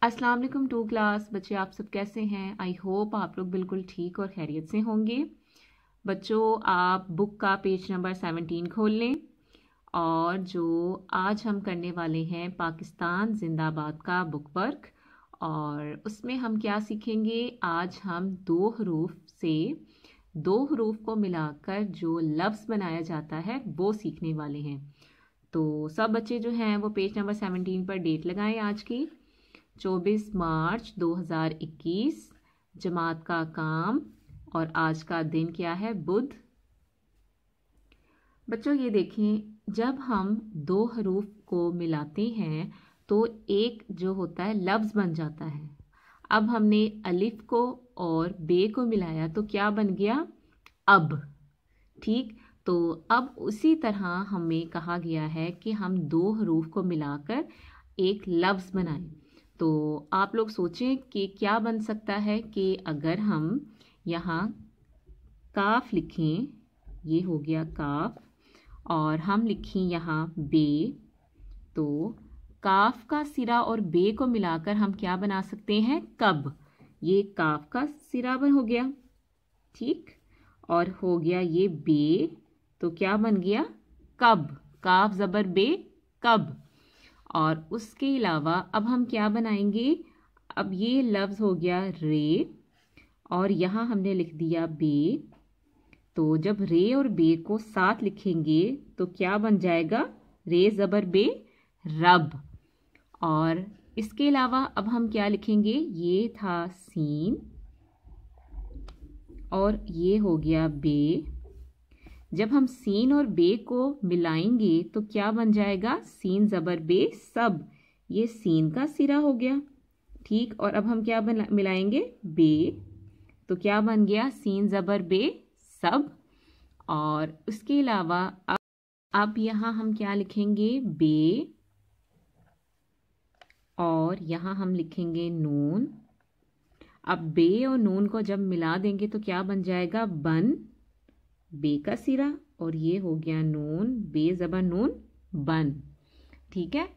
अस्सलाम वालेकुम to class बच्चे, आप सब कैसे हैं। आई होप आप लोग बिल्कुल ठीक और खैरियत से होंगे। बच्चों, आप बुक का पेज नंबर 17 खोल लें और जो आज हम करने वाले हैं पाकिस्तान जिंदाबाद का बुक वर्क, और उसमें हम क्या सीखेंगे। आज हम दो हरूफ से दो हरूफ को मिलाकर जो लफ्ज़ बनाया जाता है वो सीखने वाले हैं। तो सब बच्चे जो हैं वो पेज नंबर 17 पर डेट लगाएं आज की 24 मार्च 2021, जमात का काम, और आज का दिन क्या है, बुध। बच्चों ये देखें, जब हम दो हरूफ को मिलाते हैं तो एक जो होता है लफ्ज़ बन जाता है। अब हमने अलिफ को और बे को मिलाया तो क्या बन गया, अब। ठीक, तो अब उसी तरह हमें कहा गया है कि हम दो हरूफ को मिलाकर एक लफ्ज़ बनाएं। तो आप लोग सोचें कि क्या बन सकता है कि अगर हम यहाँ काफ लिखें, ये हो गया काफ, और हम लिखें यहाँ बे, तो काफ का सिरा और बे को मिलाकर हम क्या बना सकते हैं, कब। ये काफ का सिरा हो गया, ठीक, और हो गया ये बे, तो क्या बन गया, कब। काफ ज़बर बे, कब। और उसके अलावा अब हम क्या बनाएंगे, अब ये लफ्ज़ हो गया रे, और यहाँ हमने लिख दिया बे। तो जब रे और बे को साथ लिखेंगे तो क्या बन जाएगा, रे ज़बर बे, रब। और इसके अलावा अब हम क्या लिखेंगे, ये था सीन और ये हो गया बे। जब हम सीन और बे को मिलाएंगे तो क्या बन जाएगा, सीन ज़बर बे, सब। ये सीन का सिरा हो गया, ठीक। और अब हम क्या मिलाएंगे, बे, तो क्या बन गया, सीन ज़बर बे, सब। और उसके अलावा अब यहाँ हम क्या लिखेंगे, बे, और यहाँ हम लिखेंगे नून। अब बे और नून को जब मिला देंगे तो क्या बन जाएगा, बन, बे का सिरा, और ये हो गया नून, बे ज़बर नून, बन। ठीक है,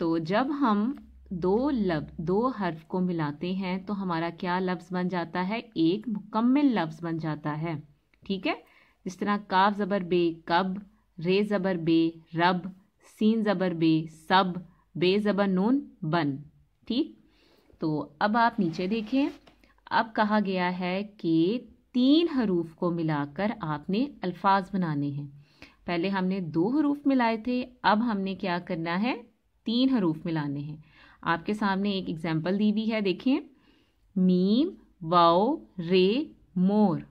तो जब हम दो हर्फ को मिलाते हैं तो हमारा क्या लफ्ज़ बन जाता है, एक मुकम्मल लफ्ज़ बन जाता है। ठीक है, जिस तरह काफ ज़बर बे, कब, रे ज़बर बे, रब, सीन ज़बर बे, सब, बे ज़बर नून, बन। ठीक, तो अब आप नीचे देखें, अब कहा गया है कि 3 हरूफ को मिलाकर आपने अल्फाज बनाने हैं। पहले हमने 2 हरूफ मिलाए थे, अब हमने क्या करना है, 3 हरूफ मिलाने हैं। आपके सामने एक एग्जाम्पल दी हुई है, देखें, मीम वाओ रे मोर,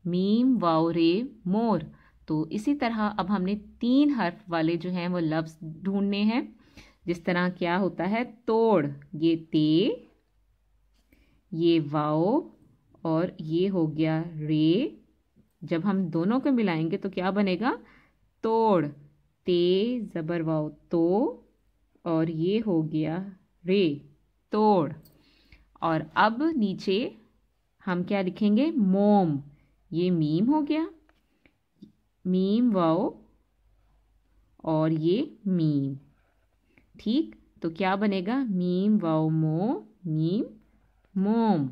मीम वाओ रे मोर। तो इसी तरह अब हमने 3 हर्फ वाले जो हैं वो लफ्ज़ ढूंढने हैं। जिस तरह क्या होता है, तोड़, ये ते, ये वाओ, और ये हो गया रे। जब हम दोनों को मिलाएंगे तो क्या बनेगा, तोड़, ते ज़बर वाओ, तो, और ये हो गया रे, तोड़। और अब नीचे हम क्या लिखेंगे, मोम, ये मीम हो गया, मीम वाओ, और ये मीम। ठीक, तो क्या बनेगा, मीम वाओ मो, मीम, मोम।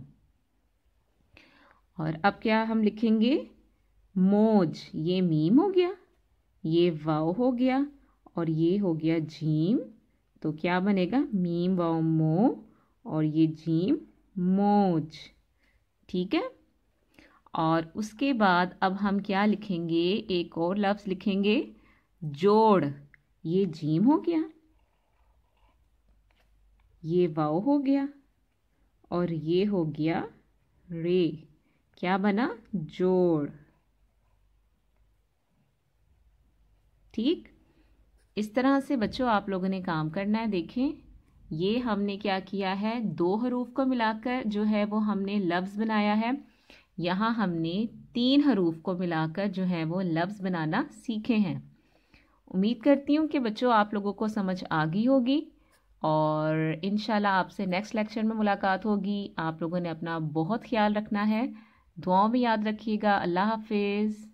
और अब क्या हम लिखेंगे, मोज, ये मीम हो गया, ये वाव हो गया, और ये हो गया जीम। तो क्या बनेगा, मीम वाव मो, और ये जीम, मोज। ठीक है, और उसके बाद अब हम क्या लिखेंगे, एक और लफ्ज़ लिखेंगे, जोड़, ये जीम हो गया, ये वाव हो गया, और ये हो गया रे। क्या बना, जोड़। ठीक, इस तरह से बच्चों आप लोगों ने काम करना है। देखें, ये हमने क्या किया है, 2 हरूफ को मिलाकर जो है वो हमने लफ्ज़ बनाया है। यहाँ हमने 3 हरूफ को मिलाकर जो है वो लफ्ज़ बनाना सीखे हैं। उम्मीद करती हूँ कि बच्चों आप लोगों को समझ आ गई होगी, और इंशाल्लाह आपसे नेक्स्ट लेक्चर में मुलाकात होगी। आप लोगों ने अपना बहुत ख्याल रखना है, दुआओं में याद रखिएगा। अल्लाह हाफिज़।